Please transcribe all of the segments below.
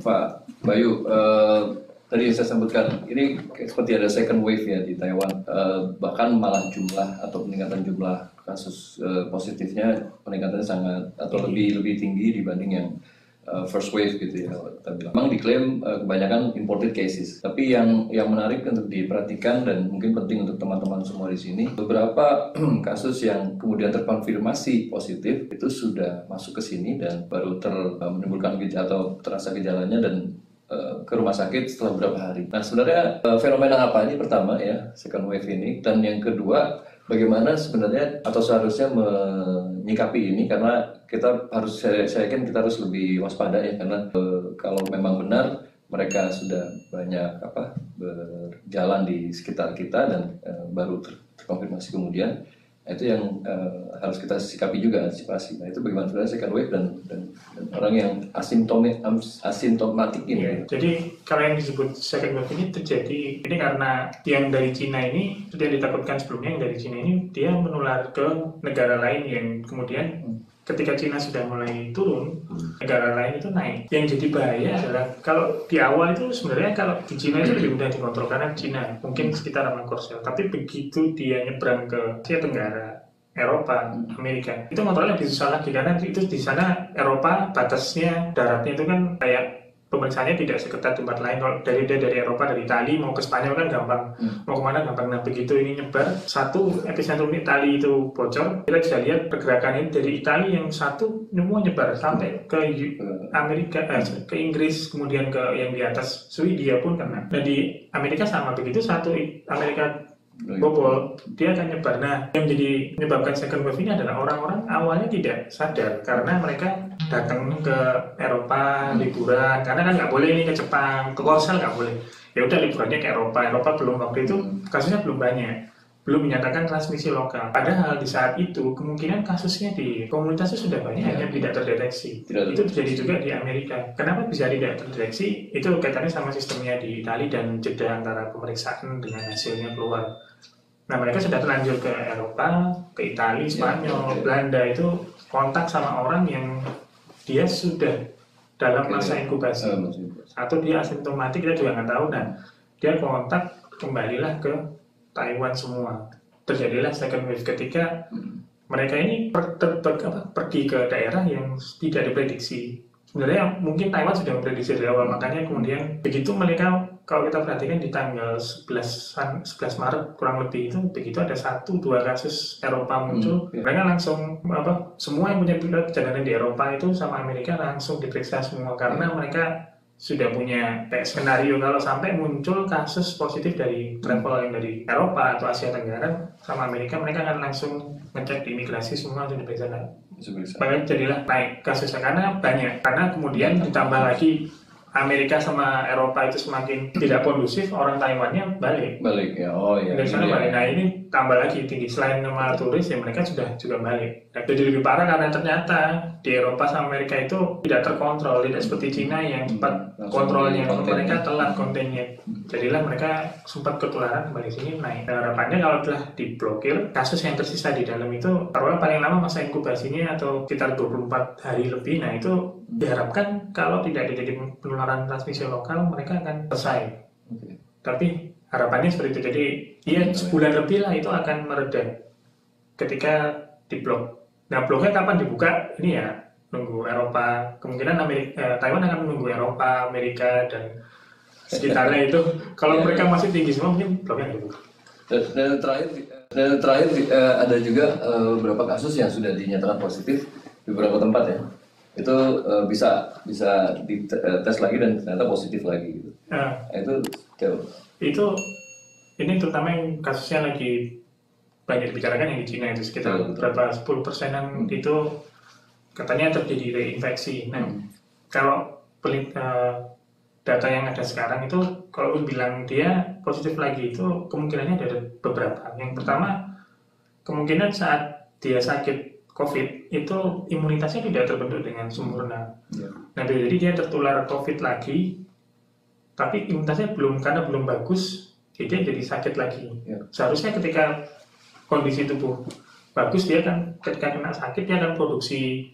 Pak Bayu, tadi saya sebutkan ini seperti ada second wave ya di Taiwan, bahkan malah jumlah atau peningkatan jumlah kasus positifnya peningkatannya sangat atau lebih tinggi dibanding yang first wave gitu ya. Kita bilang. Memang diklaim kebanyakan imported cases, tapi yang menarik untuk diperhatikan dan mungkin penting untuk teman-teman semua di sini, beberapa kasus yang kemudian terkonfirmasi positif itu sudah masuk ke sini dan baru menimbulkan gejala atau terasa gejalanya dan ke rumah sakit setelah beberapa hari. Nah sebenarnya fenomena apa ini? Pertama ya second wave ini, dan yang kedua bagaimana sebenarnya atau seharusnya menyikapi ini, karena kita harus, saya yakin kita harus lebih waspada ya, karena kalau memang benar mereka sudah banyak berjalan di sekitar kita dan baru terkonfirmasi kemudian, itu yang harus kita sikapi juga, antisipasi. Nah itu bagaimana sebenarnya second wave dan orang yang asimptomatik ini. Ya, jadi kalau yang disebut second wave ini terjadi ini karena yang dari Cina ini sudah ditakutkan sebelumnya, yang dari Cina ini dia menular ke negara lain yang kemudian ketika Cina sudah mulai turun, negara lain itu naik. Yang jadi bahaya adalah kalau di awal itu sebenarnya kalau di Cina itu lebih mudah dikontrol karena Cina mungkin sekitar aman korsel. Tapi begitu dia nyebrang ke Asia Tenggara, Eropa, Amerika, itu kontrolnya lebih susah lagi karena itu di sana Eropa batasnya daratnya itu kan kayak pemeriksaannya tidak seketat tempat lain. Kalau dari Eropa, dari Itali mau ke Spanyol kan gampang, mau kemana gampang. Nah begitu ini nyebar, satu epicentrum Itali itu bocor, kita bisa lihat pergerakannya dari Itali yang satu semua nyebar sampai ke Amerika, ke Inggris, kemudian ke yang di atas Swedia pun kena. Nah di Amerika sama begitu, satu Amerika bobol, dia akan nyebar. Nah, yang jadi menyebabkan second wave ini adalah orang-orang awalnya tidak sadar karena mereka datang ke Eropa liburan, karena kan nggak boleh ini ke Jepang, ke Korsel nggak boleh. Ya udah liburannya ke Eropa belum, waktu itu kasusnya belum banyak, belum menyatakan transmisi lokal. Padahal di saat itu kemungkinan kasusnya di komunitasnya sudah banyak, hanya tidak terdeteksi. Itu terjadi juga di Amerika. Kenapa bisa tidak terdeteksi? Itu kaitannya sama sistemnya di Italia dan jeda antara pemeriksaan dengan hasilnya keluar. Nah mereka sudah terlanjur ke Eropa, ke Italia, Spanyol, Belanda, itu kontak sama orang yang dia sudah dalam masa inkubasi atau dia asimptomatik, kita juga nggak tahu. Nah dia kontak, kembalilah ke Taiwan semua. Terjadilah second wave ketika mereka ini pergi ke daerah yang tidak diprediksi. Sebenarnya mungkin Taiwan sudah memprediksi dari awal, makanya kemudian begitu mereka, kalau kita perhatikan di tanggal 11 Maret kurang lebih itu, begitu ada 1-2 kasus Eropa muncul, mereka langsung semua yang punya perjalanan di Eropa itu sama Amerika langsung diperiksa semua, karena mereka sudah punya skenario kalau sampai muncul kasus positif dari travel yang dari Eropa atau Asia Tenggara sama Amerika, mereka akan langsung ngecek di imigrasi semua untuk diperiksa. Makanya jadilah naik kasusnya karena banyak, karena kemudian ditambah lagi Amerika sama Eropa itu semakin tidak kondusif, orang Taiwannya balik ya. Oh ya. Dari sana balik. Nah ini tambah lagi tinggi, selain nama turis ya mereka sudah juga balik. Nah, jadi lebih parah karena ternyata di Eropa sama Amerika itu tidak terkontrol, tidak seperti Cina yang cepat kontrolnya, mereka telat kontennya. Jadilah mereka sempat ketularan, kembali sini naik. Dan harapannya kalau telah diblokir, kasus yang tersisa di dalam itu taruhlah paling lama masa inkubasinya atau sekitar 24 hari lebih. Nah itu diharapkan kalau tidak terjadi penularan transmisi lokal, mereka akan selesai. Tapi harapannya seperti itu. Jadi ya sebulan lebih lah itu akan mereda ketika diblok. Nah bloknya kapan dibuka? Ini ya nunggu Eropa. Kemungkinan Taiwan akan menunggu Eropa, Amerika dan sekitarnya itu. Kalau mereka masih tinggi semua, mungkin bloknya dibuka. Dan terakhir ada juga beberapa kasus yang sudah dinyatakan positif di beberapa tempat ya. Itu bisa dites lagi dan ternyata positif lagi gitu. Itu ini terutama yang kasusnya lagi banyak dibicarakan yang di Cina itu sekitar berapa 10%-an itu katanya terjadi reinfeksi. Nah kalau data yang ada sekarang itu kalau bilang dia positif lagi itu kemungkinannya ada beberapa. Yang pertama kemungkinan saat dia sakit COVID itu imunitasnya tidak terbentuk dengan sempurna. Nah jadi dia tertular COVID lagi, tapi imunitasnya karena belum bagus, dia jadi sakit lagi. Seharusnya ketika kondisi tubuh bagus, dia kan ketika kena sakit dia akan produksi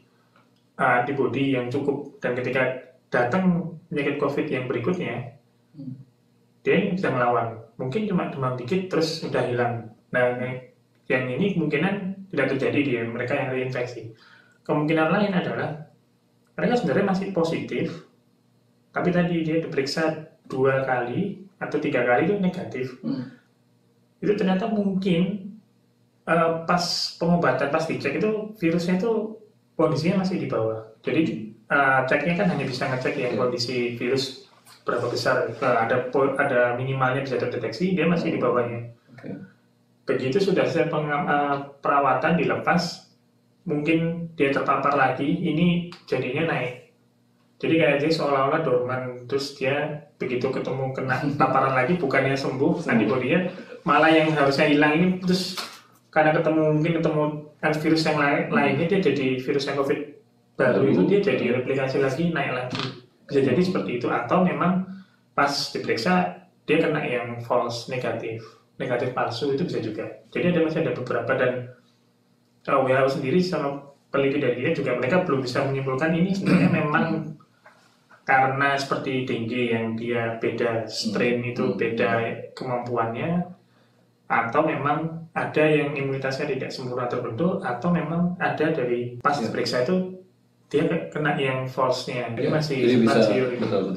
antibody yang cukup, dan ketika datang penyakit COVID yang berikutnya, dia bisa melawan. Mungkin cuma demam dikit terus udah hilang. Nah, yang ini kemungkinan tidak terjadi di mereka yang reinfeksi. Kemungkinan lain adalah mereka sebenarnya masih positif, tapi tadi dia diperiksa 2 kali atau 3 kali itu negatif. Itu ternyata mungkin pas pengobatan, pas dicek itu virusnya itu kondisinya masih di bawah. Jadi ceknya kan hanya bisa ngecek yang kondisi virus berapa besar, ada minimalnya bisa terdeteksi, dia masih di bawahnya. Begitu sudah selesai perawatan dilepas, mungkin dia terpapar lagi, ini jadinya naik. Jadi kayak dia seolah-olah dorman, terus dia begitu ketemu kena paparan lagi, bukannya sembuh antibodinya, malah yang harusnya hilang ini terus karena mungkin ketemu virus yang lainnya, dia jadi virus yang COVID baru itu, dia jadi replikasi lagi, naik lagi. Bisa jadi seperti itu, atau memang pas diperiksa dia kena yang false negatif palsu, itu bisa juga. Jadi masih ada beberapa, dan WHO sendiri sama peneliti dari dia juga, mereka belum bisa menyimpulkan ini sebenarnya memang karena seperti dengue yang dia beda strain itu, beda kemampuannya, atau memang ada yang imunitasnya tidak sempurna terbentuk, atau memang ada dari pas diperiksa itu dia kena yang false-nya. Jadi masih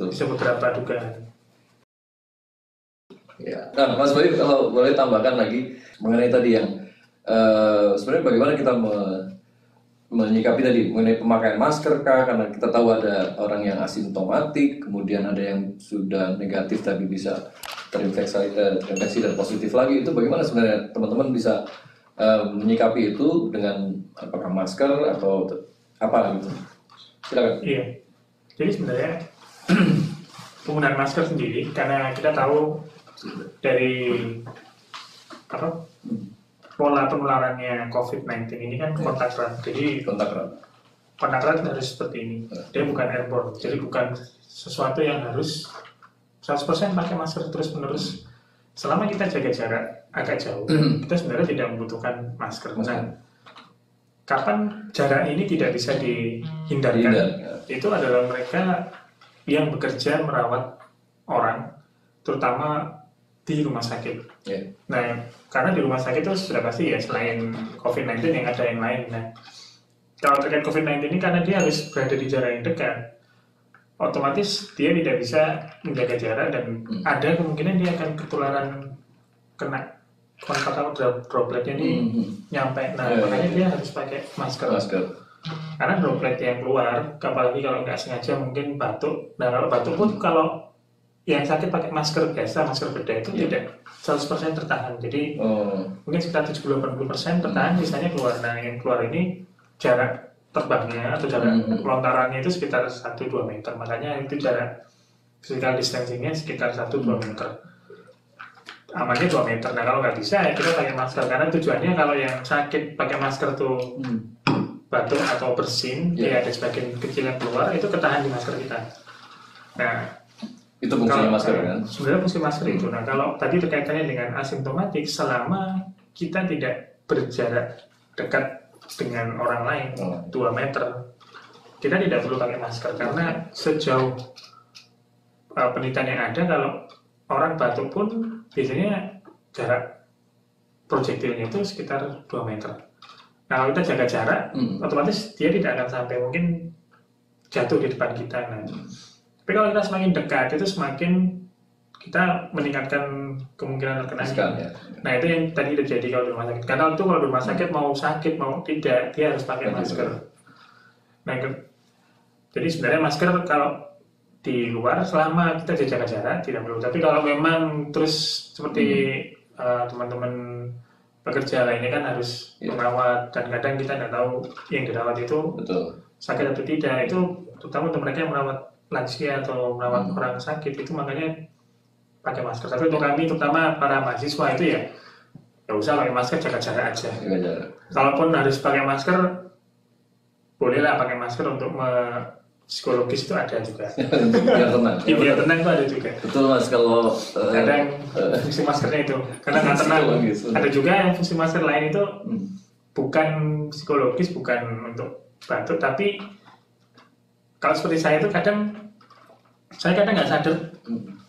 bisa beberapa dugaan. Ya. Nah, Mas Bayu, kalau boleh tambahkan lagi mengenai tadi yang sebenarnya bagaimana kita menyikapi tadi mengenai pemakaian masker kah? Karena kita tahu ada orang yang asimptomatik, kemudian ada yang sudah negatif tapi bisa terinfeksi dan positif lagi. Itu bagaimana sebenarnya teman-teman bisa menyikapi itu dengan apakah masker atau apa gitu? Silakan. Iya. Jadi sebenarnya penggunaan masker sendiri, karena kita tahu dari pola penularannya COVID-19 ini kan kontak erat. Jadi kontak erat harus seperti ini. Dia bukan airborne. Jadi bukan sesuatu yang harus 100% pakai masker terus-menerus. Selama kita jaga jarak agak jauh, kita sebenarnya tidak membutuhkan masker. Nah, kapan jarak ini tidak bisa dihindarkan? Itu adalah mereka yang bekerja merawat orang, terutama di rumah sakit. Nah, karena di rumah sakit itu sudah pasti ya, selain COVID-19 yang ada yang lain. Nah, kalau terkait COVID-19 ini karena dia harus berada di jarak yang dekat, otomatis dia tidak bisa menjaga jarak, dan ada kemungkinan dia akan ketularan, kena kontak atau dropletnya ini nyampe. Nah, makanya dia harus pakai masker. Karena droplet yang keluar, apalagi kalau nggak sengaja mungkin batuk. Nah, kalau batuk pun kalau yang sakit pakai masker biasa, masker bedah itu tidak 100% tertahan. Jadi mungkin sekitar 70-80% tertahan, sisanya keluar. Nah, yang keluar ini jarak terbangnya atau jarak lontarannya itu sekitar 1-2 meter. Makanya itu jarak physical distancing-nya sekitar 1-2 meter. Amannya 2 meter. Nah, kalau nggak bisa ya kita pakai masker, karena tujuannya kalau yang sakit pakai masker tuh batuk atau bersin, ya ada sebagian kecil yang keluar, itu ketahan di masker kita. Nah, itu fungsi masker kan? Sebenarnya fungsi masker itu. Nah, kalau tadi terkaitannya dengan asimptomatik, selama kita tidak berjarak dekat dengan orang lain 2 meter, kita tidak perlu pakai masker, karena sejauh penelitian yang ada, kalau orang batuk pun biasanya jarak projektilnya itu sekitar 2 meter. Nah, kalau kita jaga jarak, otomatis dia tidak akan sampai mungkin jatuh di depan kita. Nah, tapi kalau kita semakin dekat, itu semakin kita meningkatkan kemungkinan terkena. Nah, itu yang tadi terjadi kalau di rumah sakit. Karena itu kalau di rumah sakit mau sakit mau tidak, dia harus pakai masker. Nah, jadi sebenarnya masker kalau di luar selama kita jaga jarak tidak perlu. Tapi kalau memang terus seperti teman-teman pekerja lainnya kan harus merawat, dan kadang kita nggak tahu yang dirawat itu sakit atau tidak. Itu terutama untuk mereka yang merawat lansia atau merawat orang sakit, itu makanya pakai masker. Tapi untuk kami, terutama para mahasiswa itu ya usah pakai masker, jaga jarak aja. Kalaupun harus pakai masker, bolehlah pakai masker untuk psikologis, itu ada juga. Biar tenang. Biar tenang itu ada juga. Betul Mas, kalau kadang fungsi maskernya itu karena nggak tenang. Ada juga yang fungsi masker lain itu bukan psikologis, bukan untuk batuk, tapi kalau seperti saya itu kadang saya kadang nggak sadar,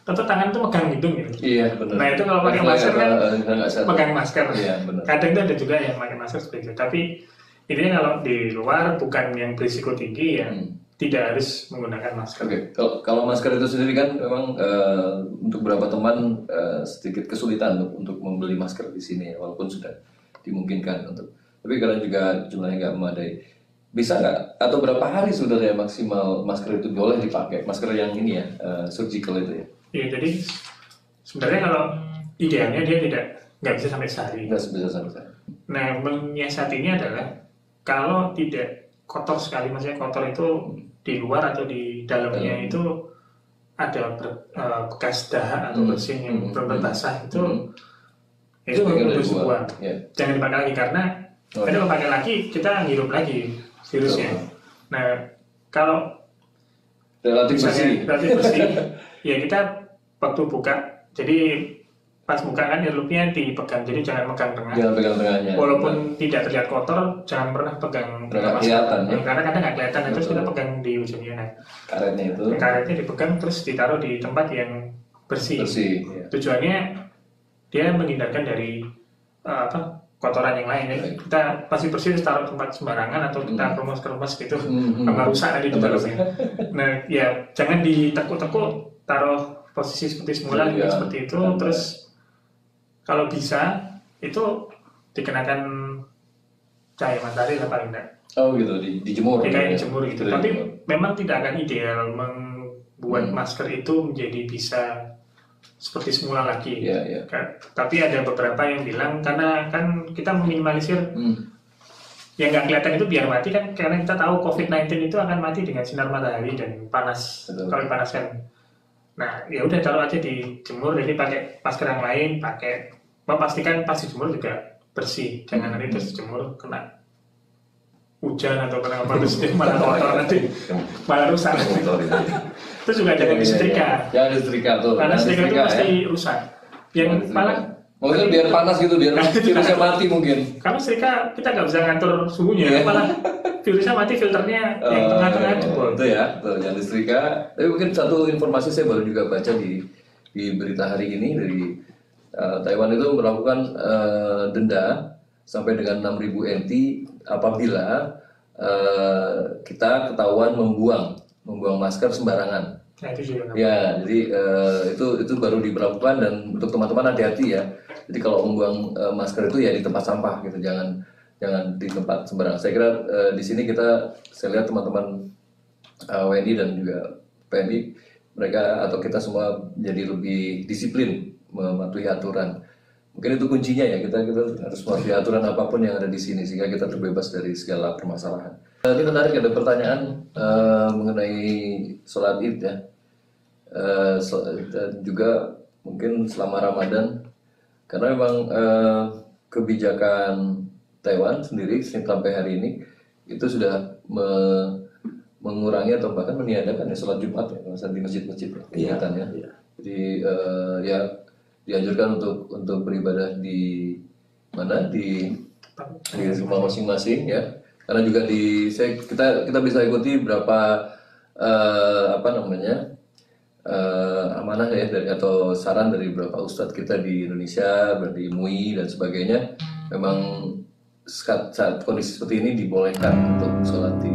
tetap tangan tuh megang hidung gitu. Iya benar. Nah itu kalau pakai masker kan nggak sadar. pegang masker. Iya benar. Kadang itu ada juga yang pakai masker seperti itu. Tapi intinya kalau di luar bukan yang berisiko tinggi ya tidak harus menggunakan masker. Oke, kalau masker itu sendiri kan memang untuk beberapa teman sedikit kesulitan untuk membeli masker di sini, walaupun sudah dimungkinkan untuk. Tapi karena juga jumlahnya nggak memadai, bisa nggak atau berapa hari sebenarnya maksimal masker itu boleh dipakai? Masker yang ini ya, surgical itu ya? Iya, jadi sebenarnya kalau idealnya dia nggak bisa sampai sehari. Nggak bisa sampai sehari. Nah, menyiasatinya adalah kalau tidak kotor sekali, maksudnya kotor itu di luar atau di dalamnya itu ada bekas dahak atau bersin yang benar basah itu harus dibuang. Jangan dipakai lagi karena kalau pakai lagi kita hirup lagi virusnya. Nah, kalau relatif bersih, ya kita waktu buka, jadi pas buka kan hirupnya dipegang, jadi jangan megang tengah. Jangan pegang tengahnya. Walaupun tidak terlihat kotor, jangan pernah pegang kelihatan ya. Karena kadang nggak kelihatan, terus kita pegang di ujungnya. Nah, karetnya itu. Karetnya dipegang terus ditaruh di tempat yang bersih. Ya. Tujuannya dia menghindarkan dari kotoran yang lain. Ya. Kita pasti bersih terus taruh tempat sembarangan atau kita kemas gitu, nggak rusak nanti ditaruhnya. Nah, ya jangan ditekuk-tekuk, taruh posisi seperti semula seperti itu, terus kalau bisa itu dikenakan cahaya matahari lah paling enggak. Oh gitu, dijemur. Dijemur gitu. Tapi memang tidak akan ideal membuat masker itu menjadi bisa seperti semula lagi. Ya. Tapi ada beberapa yang bilang karena kan kita meminimalisir yang nggak kelihatan itu biar mati kan, karena kita tahu COVID-19 itu akan mati dengan sinar matahari dan panas. Betul. Kalau dipanaskan. Nah, ya udah taruh aja dijemur, jadi pakai masker yang lain, pastikan pas dijemur juga bersih, jangan nanti terus dijemur kena hujan atau kena apa terus malah kotor nanti malah rusak. Terus juga jangan disetrika. Jangan disetrika tuh. Karena setrika itu pasti rusak. Yang malah mungkin biar panas gitu, biar virusnya mati mungkin. Karena setrika kita nggak bisa ngatur suhunya, malah virusnya mati, filternya yang tengah-tengah jebol. Itu ya, tuh, jangan disetrika. Tapi mungkin satu informasi saya baru juga baca di berita hari ini dari Taiwan itu melakukan denda sampai dengan 6.000 NT apabila kita ketahuan membuang masker sembarangan. Nah, itu juga. Ya, jadi itu baru diberlakukan, dan untuk teman-teman hati-hati ya. Jadi kalau membuang masker itu ya di tempat sampah gitu, jangan di tempat sembarangan. Saya kira di sini saya lihat teman-teman WNI dan juga PNI, mereka atau kita semua jadi lebih disiplin mematuhi aturan. Mungkin itu kuncinya ya, kita harus mematuhi aturan apapun yang ada di sini sehingga kita terbebas dari segala permasalahan. Ini menarik, ada pertanyaan mengenai sholat Id ya, dan juga mungkin selama Ramadan, karena memang kebijakan Taiwan sendiri sampai hari ini itu sudah mengurangi atau bahkan meniadakan ya sholat Jumat ya, di masjid-masjid kegiatan ya. Jadi ya dianjurkan untuk beribadah di mana, di rumah masing-masing ya. Karena juga kita bisa ikuti berapa amanah ya atau saran dari beberapa ustadz kita di Indonesia, dari MUI dan sebagainya. Memang saat kondisi seperti ini dibolehkan untuk sholat di